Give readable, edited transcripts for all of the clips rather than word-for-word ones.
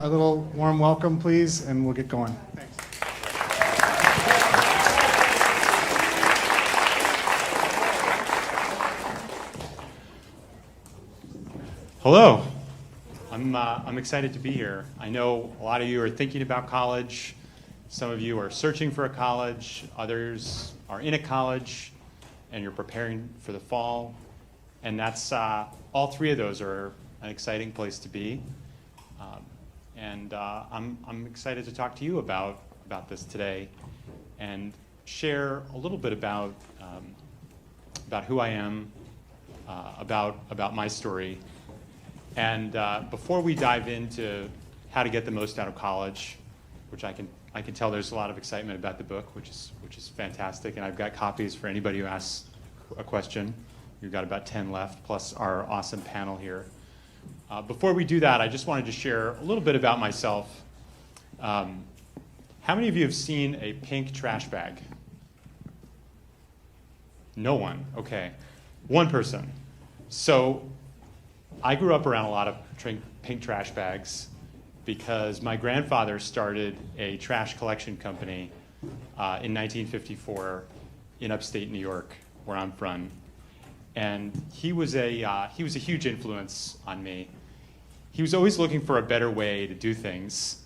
A little warm welcome, please, and we'll get going. Thanks. Hello. I'm excited to be here. I know a lot of you are thinking about college. Some of you are searching for a college. Others are in a college, and you're preparing for the fall. And that's all three of those are an exciting place to be. I'm excited to talk to you about this today and share a little bit about who I am, about my story. And before we dive into how to get the most out of college, which I can tell there's a lot of excitement about the book, which is fantastic, and I've got copies for anybody who asks a question. We've got about 10 left, plus our awesome panel here. Before we do that, I just wanted to share a little bit about myself. How many of you have seen a pink trash bag? No one. Okay. One person. So I grew up around a lot of pink trash bags because my grandfather started a trash collection company in 1954 in upstate New York, where I'm from. And he was a huge influence on me. He was always looking for a better way to do things,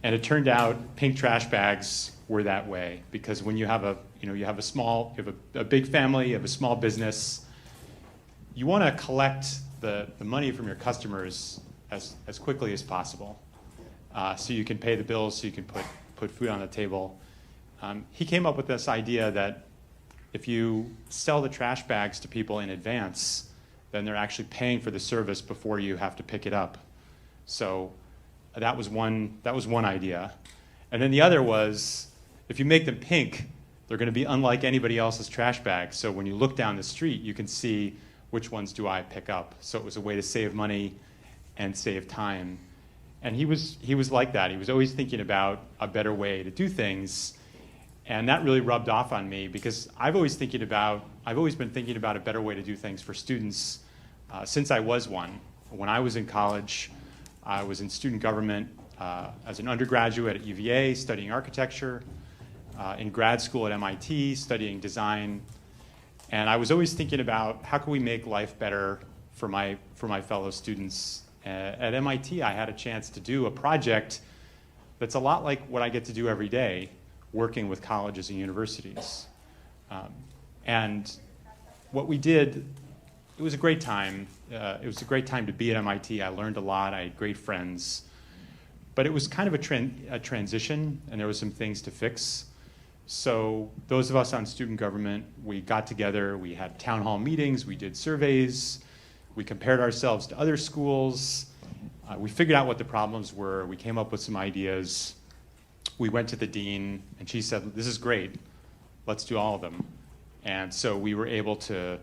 and it turned out pink trash bags were that way, because when you have a big family, you have a small business, you want to collect the money from your customers as quickly as possible, so you can pay the bills, so you can put food on the table. He came up with this idea that if you sell the trash bags to people in advance, then they're actually paying for the service before you have to pick it up. So that was one idea. And then the other was, if you make them pink, they're going to be unlike anybody else's trash bags. So when you look down the street, you can see which ones do I pick up. So it was a way to save money and save time. And he was like that. He was always thinking about a better way to do things. And that really rubbed off on me, because I've always been thinking about a better way to do things for students since I was one. When I was in college, I was in student government as an undergraduate at UVA studying architecture, in grad school at MIT studying design, and I was always thinking about how can we make life better for my fellow students. At MIT, I had a chance to do a project that's a lot like what I get to do every day, working with colleges and universities. And what we did, it was a great time. It was a great time to be at MIT. I learned a lot. I had great friends. But it was kind of a transition, and there were some things to fix. So those of us on student government, we got together. We had town hall meetings. We did surveys. We compared ourselves to other schools. We figured out what the problems were. We came up with some ideas. We went to the dean, and she said, "This is great. Let's do all of them." And so we were able to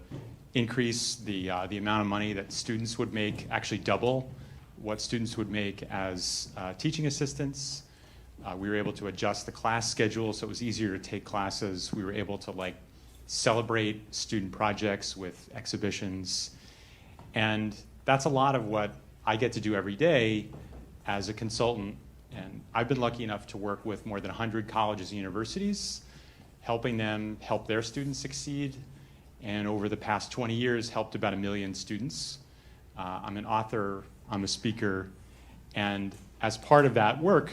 increase the amount of money that students would make, actually double what students would make as teaching assistants. We were able to adjust the class schedule so it was easier to take classes. We were able to celebrate student projects with exhibitions. And that's a lot of what I get to do every day as a consultant. And I've been lucky enough to work with more than 100 colleges and universities, helping them help their students succeed. And over the past 20 years, helped about 1 million students. I'm an author, I'm a speaker, and as part of that work,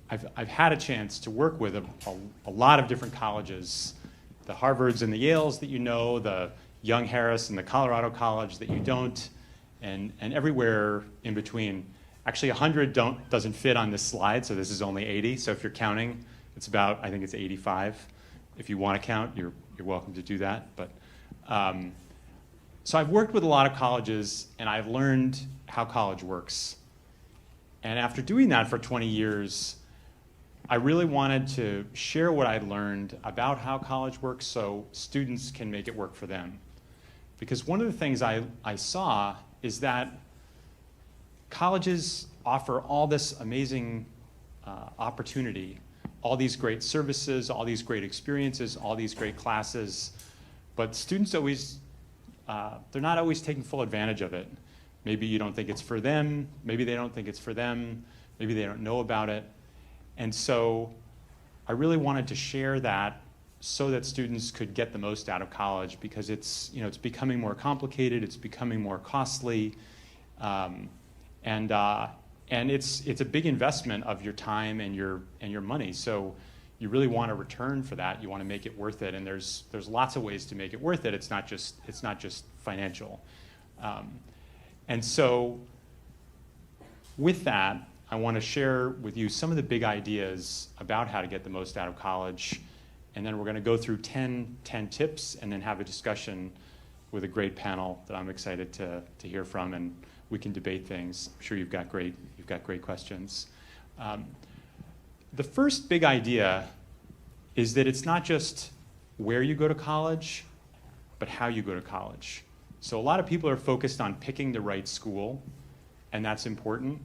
I've had a chance to work with a lot of different colleges, the Harvards and the Yales that you know, the Young Harris and the Colorado College that you don't, and everywhere in between. Actually, 100 doesn't fit on this slide, so this is only 80. So if you're counting, it's about, I think it's 85. If you want to count, you're welcome to do that. But so I've worked with a lot of colleges, and I've learned how college works. And after doing that for 20 years, I really wanted to share what I'd learned about how college works so students can make it work for them. Because one of the things I saw is that colleges offer all this amazing opportunity, all these great services, all these great experiences, all these great classes, but students always, they're not always taking full advantage of it. Maybe you don't think it's for them, maybe they don't think it's for them, maybe they don't know about it. And so I really wanted to share that so that students could get the most out of college, because it's becoming more complicated, it's becoming more costly, and it's a big investment of your time and your money. So you really want a return for that. You want to make it worth it, and there's lots of ways to make it worth it. It's not just financial. And so with that, I want to share with you some of the big ideas about how to get the most out of college. And then we're going to go through 10 tips and then have a discussion with a great panel that I'm excited to hear from, and we can debate things. I'm sure you've got great questions. The first big idea is that it's not just where you go to college, but how you go to college. So a lot of people are focused on picking the right school, and that's important.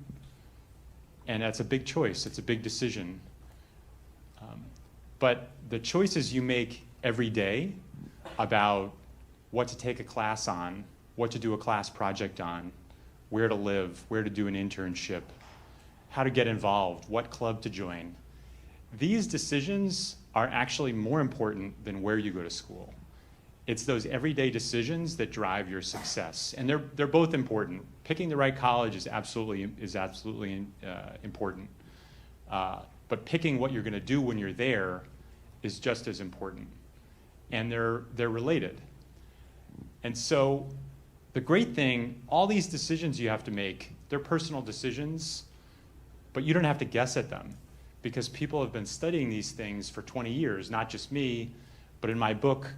And that's a big choice. It's a big decision. But the choices you make every day about what to take a class on, what to do a class project on, where to live, where to do an internship, how to get involved, what club to join, these decisions are actually more important than where you go to school. It's those everyday decisions that drive your success, and they're both important. Picking the right college is absolutely important, but picking what you're going to do when you're there is just as important, and they're related. And so, the great thing, all these decisions you have to make, they're personal decisions, but you don't have to guess at them, because people have been studying these things for 20 years, not just me, but in my book,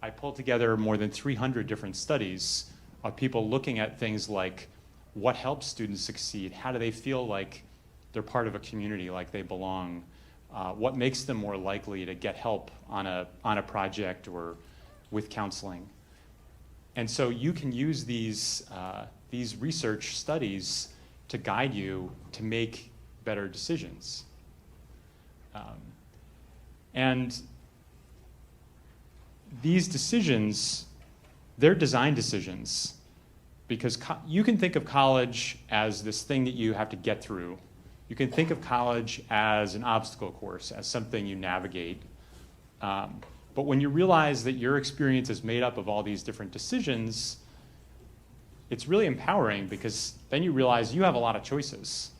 I pulled together more than 300 different studies of people looking at things like what helps students succeed, how do they feel like they're part of a community, like they belong, what makes them more likely to get help on a project or with counseling. And so you can use these research studies to guide you to make better decisions. And these decisions, they're design decisions, because you can think of college as this thing that you have to get through. You can think of college as an obstacle course, as something you navigate. But when you realize that your experience is made up of all these different decisions, it's really empowering, because then you realize you have a lot of choices.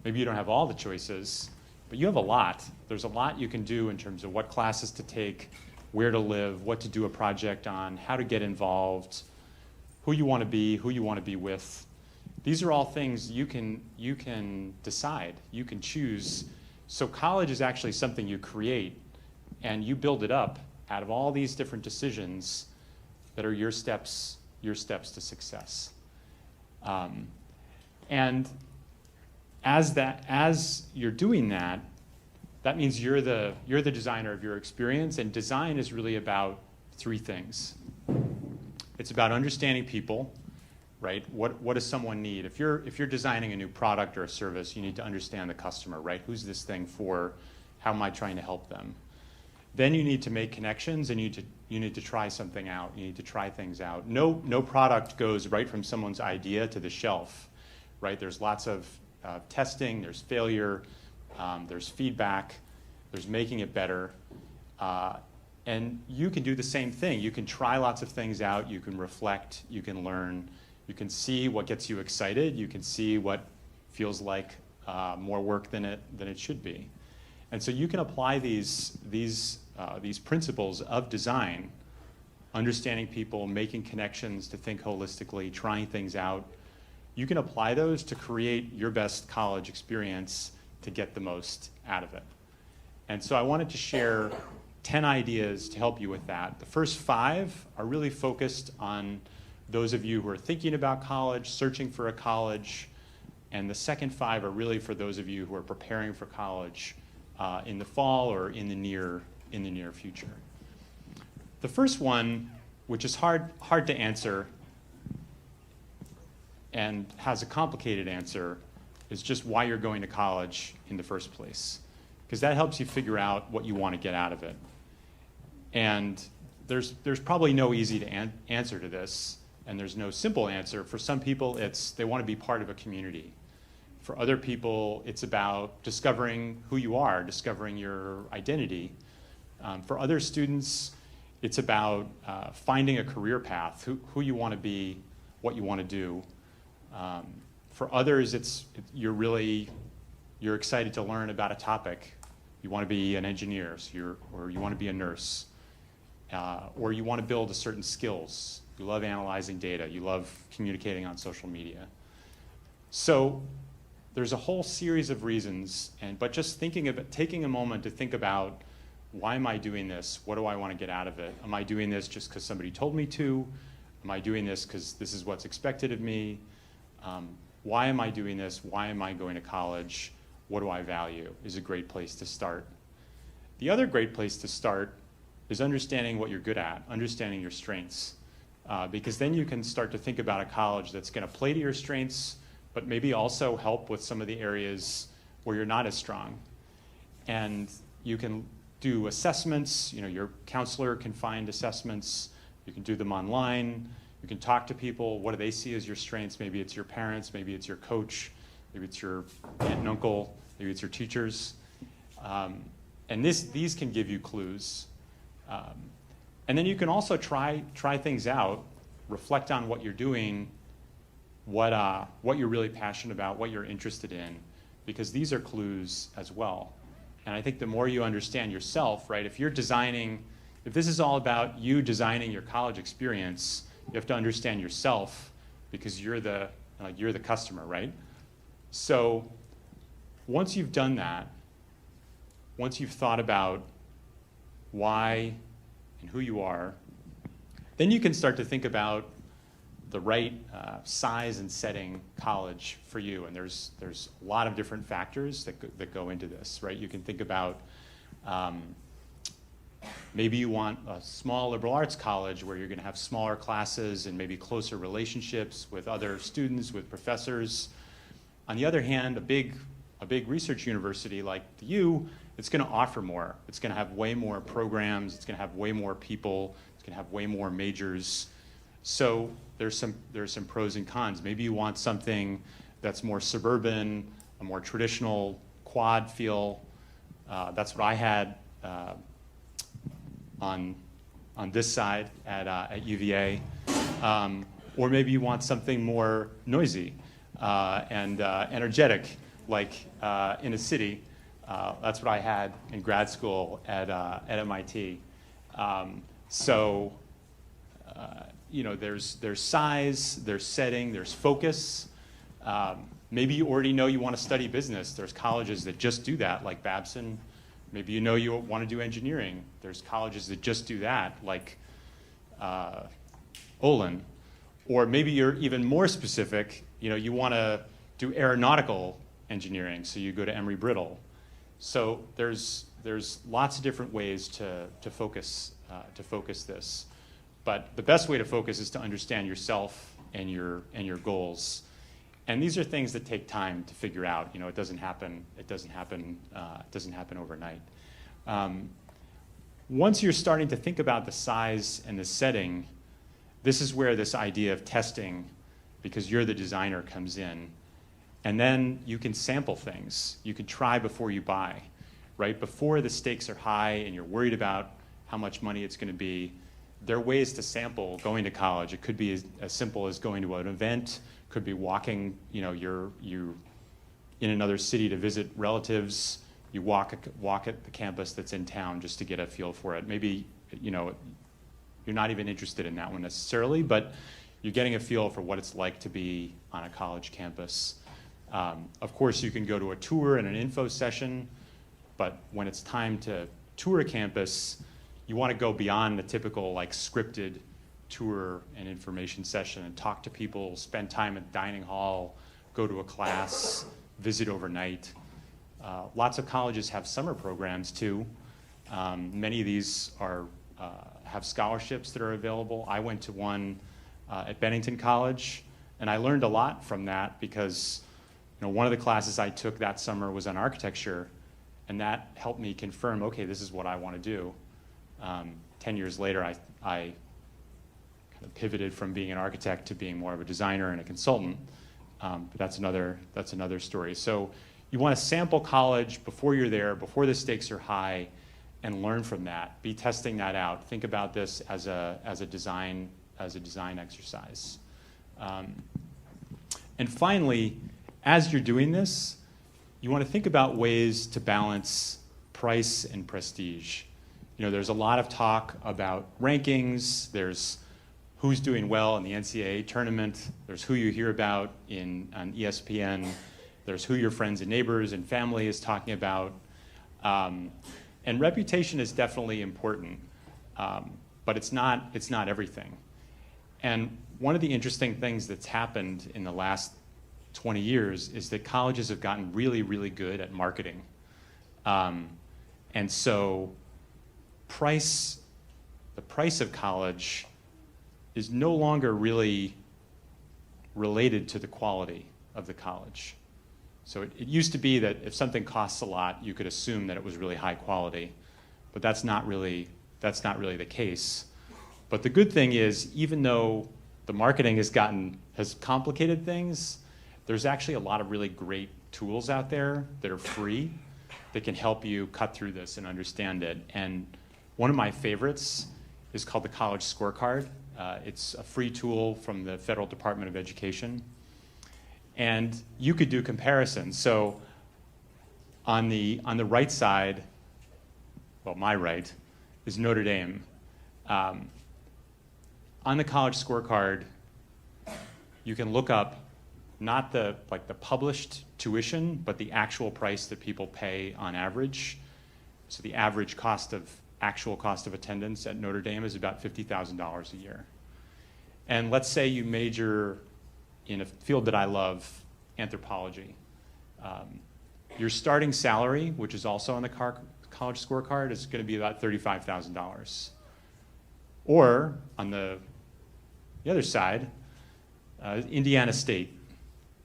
Maybe you don't have all the choices, but you have a lot. There's a lot you can do in terms of what classes to take, where to live, what to do a project on, how to get involved, who you want to be with. These are all things you can decide, you can choose. So college is actually something you create, and you build it up out of all these different decisions that are your steps to success. And as you're doing that, that means you're the designer of your experience, and design is really about three things. It's about understanding people, right? What does someone need? If you're designing a new product or a service, you need to understand the customer, right? Who's this thing for? How am I trying to help them? Then you need to make connections, and you need to try something out. You need to try things out. No product goes right from someone's idea to the shelf, right? There's lots of testing, there's failure, there's feedback, there's making it better. And you can do the same thing. You can try lots of things out, you can reflect, you can learn, you can see what gets you excited, you can see what feels like more work than it should be. And so you can apply these principles of design, understanding people, making connections to think holistically, trying things out. You can apply those to create your best college experience to get the most out of it. And so I wanted to share 10 ideas to help you with that. The first 5 are really focused on those of you who are thinking about college, searching for a college, and the second 5 are really for those of you who are preparing for college in the fall or in the near future. The first one, which is hard to answer and has a complicated answer, is just why you're going to college in the first place, because that helps you figure out what you want to get out of it. And there's probably no easy answer to this, and there's no simple answer. For some people, it's they want to be part of a community. For other people, it's about discovering who you are, discovering your identity. For other students, it's about finding a career path, who you want to be, what you want to do. For others, you're excited to learn about a topic. You want to be an engineer, or you want to be a nurse, or you want to build a certain skills. You love analyzing data. You love communicating on social media. So there's a whole series of reasons, but just taking a moment to think about, why am I doing this? What do I want to get out of it? Am I doing this just because somebody told me to? Am I doing this because this is what's expected of me? Why am I doing this? Why am I going to college? What do I value? Is a great place to start. The other great place to start is understanding what you're good at, understanding your strengths. Because then you can start to think about a college that's going to play to your strengths, but maybe also help with some of the areas where you're not as strong. And you can do assessments. Your counselor can find assessments. You can do them online. You can talk to people. What do they see as your strengths? Maybe it's your parents. Maybe it's your coach. Maybe it's your aunt and uncle. Maybe it's your teachers. And these can give you clues. And then you can also try things out, reflect on what you're doing, what you're really passionate about, what you're interested in, because these are clues as well. And I think the more you understand yourself, right? If this is all about you designing your college experience, you have to understand yourself, because you're the customer, right? So once you've done that, once you've thought about why and who you are, then you can start to think about the right size and setting college for you. And there's a lot of different factors that go into this, right? You can think about maybe you want a small liberal arts college where you're going to have smaller classes and maybe closer relationships with other students, with professors. On the other hand, a big research university like the U, it's going to offer more. It's going to have way more programs. It's going to have way more people. It's going to have way more majors. So there's some pros and cons. Maybe you want something that's more suburban, a more traditional quad feel. That's what I had on this side at UVA. Or maybe you want something more noisy and energetic, like in a city. That's what I had in grad school at MIT. There's size, there's setting, there's focus. Maybe you already know you want to study business. There's colleges that just do that, like Babson. Maybe you know you want to do engineering. There's colleges that just do that, like Olin. Or maybe you're even more specific. You want to do aeronautical engineering, so you go to Embry-Riddle. So there's lots of different ways to focus this. But the best way to focus is to understand yourself and your goals. And these are things that take time to figure out. It doesn't happen overnight. Once you're starting to think about the size and the setting, this is where this idea of testing, because you're the designer, comes in. And then you can sample things. You can try before you buy, right? Before the stakes are high and you're worried about how much money it's going to be, there are ways to sample going to college. It could be as simple as going to an event. Could be walking. You're in another city to visit relatives. You walk at the campus that's in town just to get a feel for it. Maybe you're not even interested in that one necessarily, but you're getting a feel for what it's like to be on a college campus. Of course, you can go to a tour and an info session, but when it's time to tour a campus, you want to go beyond the typical scripted tour and information session and talk to people, spend time at the dining hall, go to a class, visit overnight. Lots of colleges have summer programs too. Many of these have scholarships that are available. I went to one at Bennington College, and I learned a lot from that because one of the classes I took that summer was on architecture, and that helped me confirm, okay, this is what I want to do. 10 years later, I kind of pivoted from being an architect to being more of a designer and a consultant. But that's another story. So you want to sample college before you're there, before the stakes are high, and learn from that. Be testing that out. Think about this as a design exercise. And finally, as you're doing this, you want to think about ways to balance price and prestige. There's a lot of talk about rankings. There's who's doing well in the NCAA tournament. There's who you hear about on ESPN. There's who your friends and neighbors and family is talking about. And reputation is definitely important, but it's not everything. And one of the interesting things that's happened in the last 20 years is that colleges have gotten really, really good at marketing. And so the price of college is no longer really related to the quality of the college. So it used to be that if something costs a lot, you could assume that it was really high quality, but that's not really the case. But the good thing is, even though the marketing has complicated things, there's actually a lot of really great tools out there that are free that can help you cut through this and understand it. And one of my favorites is called the College Scorecard. It's a free tool from the Federal Department of Education. And you could do comparisons. So on the right side, well, my right, is Notre Dame. On the College Scorecard, you can look up not the published tuition, but the actual price that people pay on average. So the average actual cost of attendance at Notre Dame is about $50,000 a year. And let's say you major in a field that I love, anthropology. Your starting salary, which is also on the College Scorecard, is going to be about $35,000. Or on the other side, Indiana State,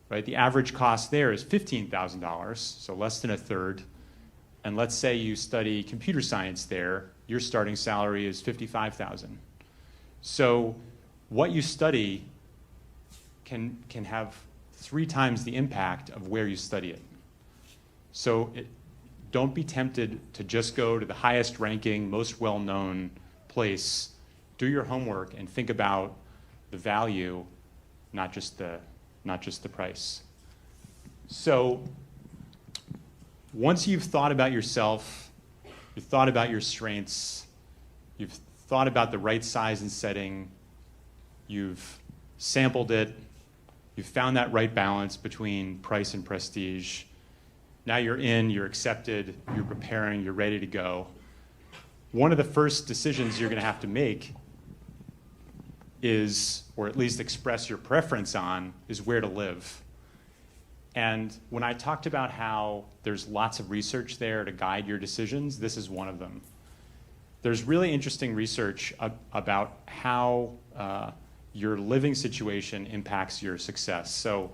right? The average cost there is $15,000, so less than a third. And let's say you study computer science there, your starting salary is $55,000. So what you study can have 3 times the impact of where you study it. So don't be tempted to just go to the highest ranking, most well-known place. Do your homework and think about the value, not just the price. So once you've thought about yourself, you've thought about your strengths, you've thought about the right size and setting, you've sampled it, you've found that right balance between price and prestige. Now you're accepted, you're preparing, you're ready to go. One of the first decisions you're going to have to make is, or at least express your preference on, is where to live. And when I talked about how there's lots of research there to guide your decisions, this is one of them. There's really interesting research about how your living situation impacts your success. So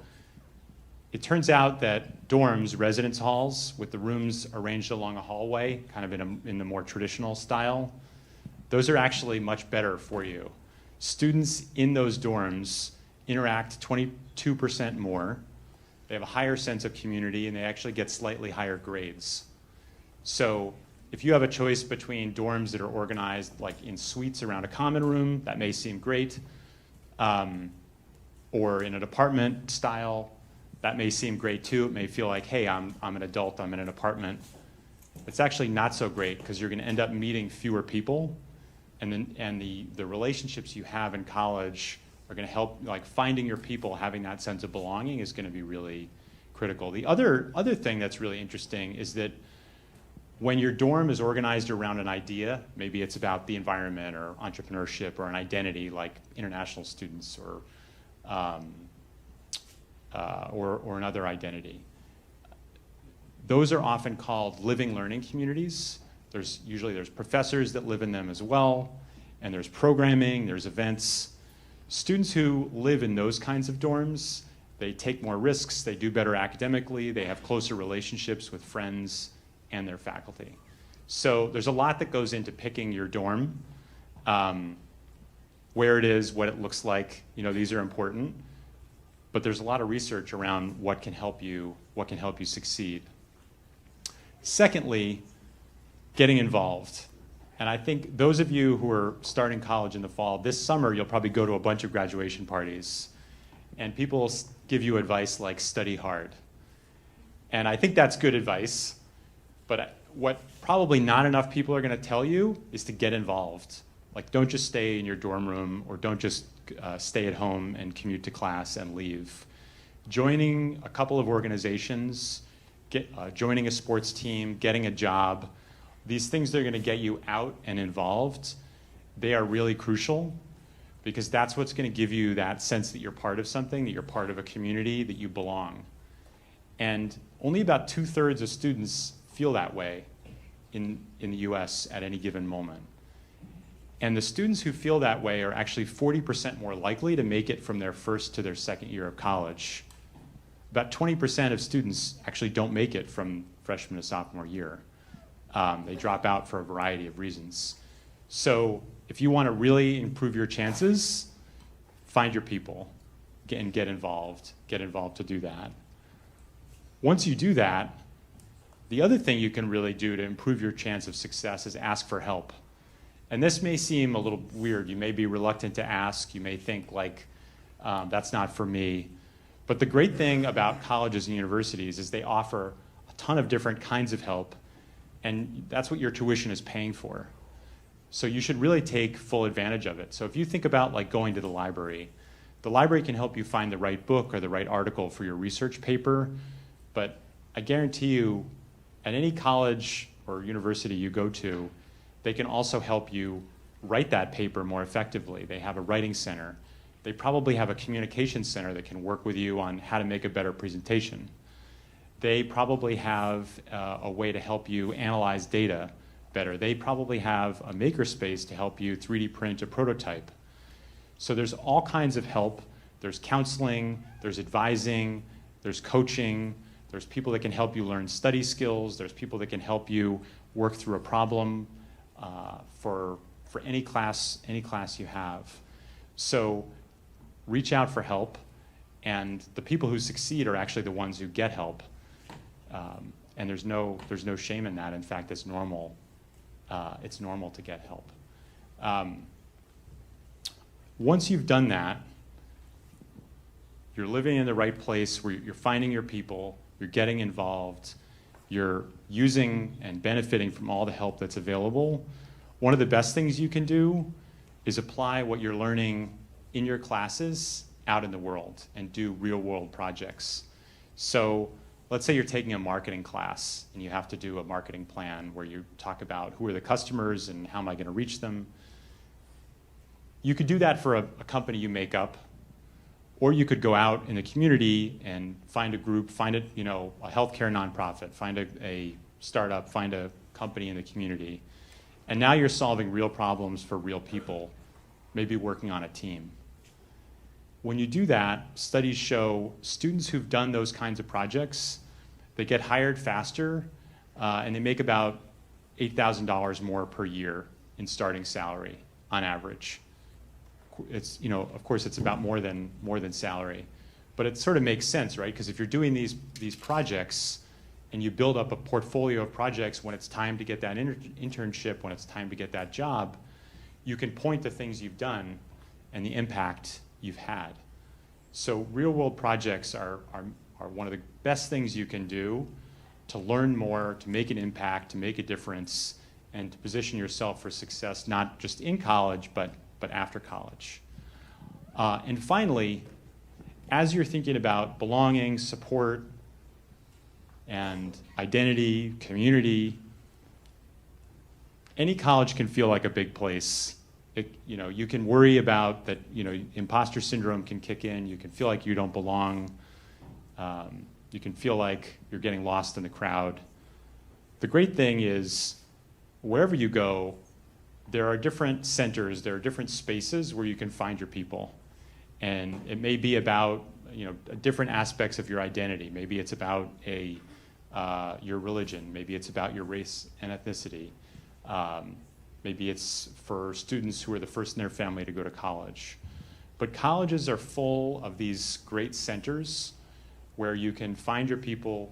it turns out that dorms, residence halls, with the rooms arranged along a hallway, kind of in the more traditional style, those are actually much better for you. Students in those dorms interact 22% more. They have a higher sense of community, and they actually get slightly higher grades. So if you have a choice between dorms that are organized like in suites around a common room, that may seem great, or in an apartment style, that may seem great too. It may feel like, hey, I'm an adult, I'm in an apartment. It's actually not so great because you're going to end up meeting fewer people, and the relationships you have in college are going to help, like finding your people, having that sense of belonging is going to be really critical. The other thing that's really interesting is that when your dorm is organized around an idea, maybe it's about the environment or entrepreneurship or an identity like international students or another identity. Those are often called living learning communities. There's professors that live in them as well, and there's programming, there's events. Students who live in those kinds of dorms, they take more risks, they do better academically, they have closer relationships with friends and their faculty. So there's a lot that goes into picking your dorm, where it is, what it looks like, these are important. but there's a lot of research around what can help you succeed. Secondly, getting involved. And I think those of you who are starting college in the fall, this summer you'll probably go to a bunch of graduation parties, and people give you advice like study hard. And I think that's good advice, but what probably not enough people are going to tell you is to get involved. Like, don't just stay in your dorm room, or don't just stay at home and commute to class and leave. Joining a couple of organizations, joining a sports team, getting a job, these things that are going to get you out and involved, they are really crucial, because that's what's going to give you that sense that you're part of something, that you're part of a community, that you belong. And only about 2/3 of students feel that way in the US at any given moment. And the students who feel that way are actually 40% more likely to make it from their first to their second year of college. About 20% of students actually don't make it from freshman to sophomore year. They drop out for a variety of reasons. So if you want to really improve your chances, find your people and get involved. Get involved to do that. Once you do that, the other thing you can really do to improve your chance of success is ask for help. And this may seem a little weird. You may be reluctant to ask. You may think like, that's not for me. But the great thing about colleges and universities is they offer a ton of different kinds of help, and that's what your tuition is paying for. So you should really take full advantage of it. So if you think about like going to the library can help you find the right book or the right article for your research paper, but I guarantee you, at any college or university you go to, they can also help you write that paper more effectively. They have a writing center. They probably have a communication center that can work with you on how to make a better presentation. They probably have a way to help you analyze data better. They probably have a makerspace to help you 3D print a prototype. So there's all kinds of help. There's counseling, there's advising, there's coaching, there's people that can help you learn study skills, there's people that can help you work through a problem for any class you have. So reach out for help, and the people who succeed are actually the ones who get help. And there's no shame in that. In fact, it's normal. It's normal to get help. Once you've done that, you're living in the right place where you're finding your people, you're getting involved, you're using and benefiting from all the help that's available. One of the best things you can do is apply what you're learning in your classes out in the world and do real-world projects. So let's say you're taking a marketing class and you have to do a marketing plan where you talk about who are the customers and how am I going to reach them. You could do that for a company you make up, or you could go out in the community and find a group, find a healthcare nonprofit, find a startup, find a company in the community. And now you're solving real problems for real people, maybe working on a team. When you do that, studies show students who've done those kinds of projects, they get hired faster, and they make about $8,000 more per year in starting salary on average. It's, of course, it's about more than salary, but it sort of makes sense, right? Because if you're doing these projects and you build up a portfolio of projects, when it's time to get that internship, when it's time to get that job, you can point to things you've done and the impact you've had. So real-world projects are one of the best things you can do to learn more, to make an impact, to make a difference, and to position yourself for success, not just in college, but after college. And finally, as you're thinking about belonging, support, and identity, community, any college can feel like a big place. You can worry about that, imposter syndrome can kick in. You can feel like you don't belong. You can feel like you're getting lost in the crowd. The great thing is, wherever you go, there are different centers, there are different spaces where you can find your people. And it may be about different aspects of your identity. Maybe it's about your religion. Maybe it's about your race and ethnicity. Maybe it's for students who are the first in their family to go to college. But colleges are full of these great centers where you can find your people,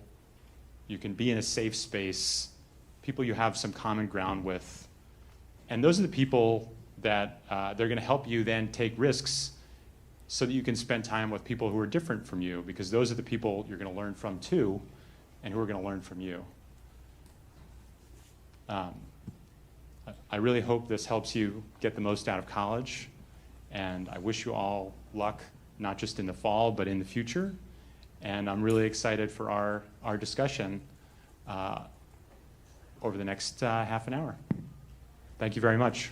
you can be in a safe space, people you have some common ground with. And those are the people that they're going to help you then take risks so that you can spend time with people who are different from you, because those are the people you're going to learn from too, and who are going to learn from you. I really hope this helps you get the most out of college, and I wish you all luck, not just in the fall, but in the future. And I'm really excited for our discussion over the next half an hour. Thank you very much.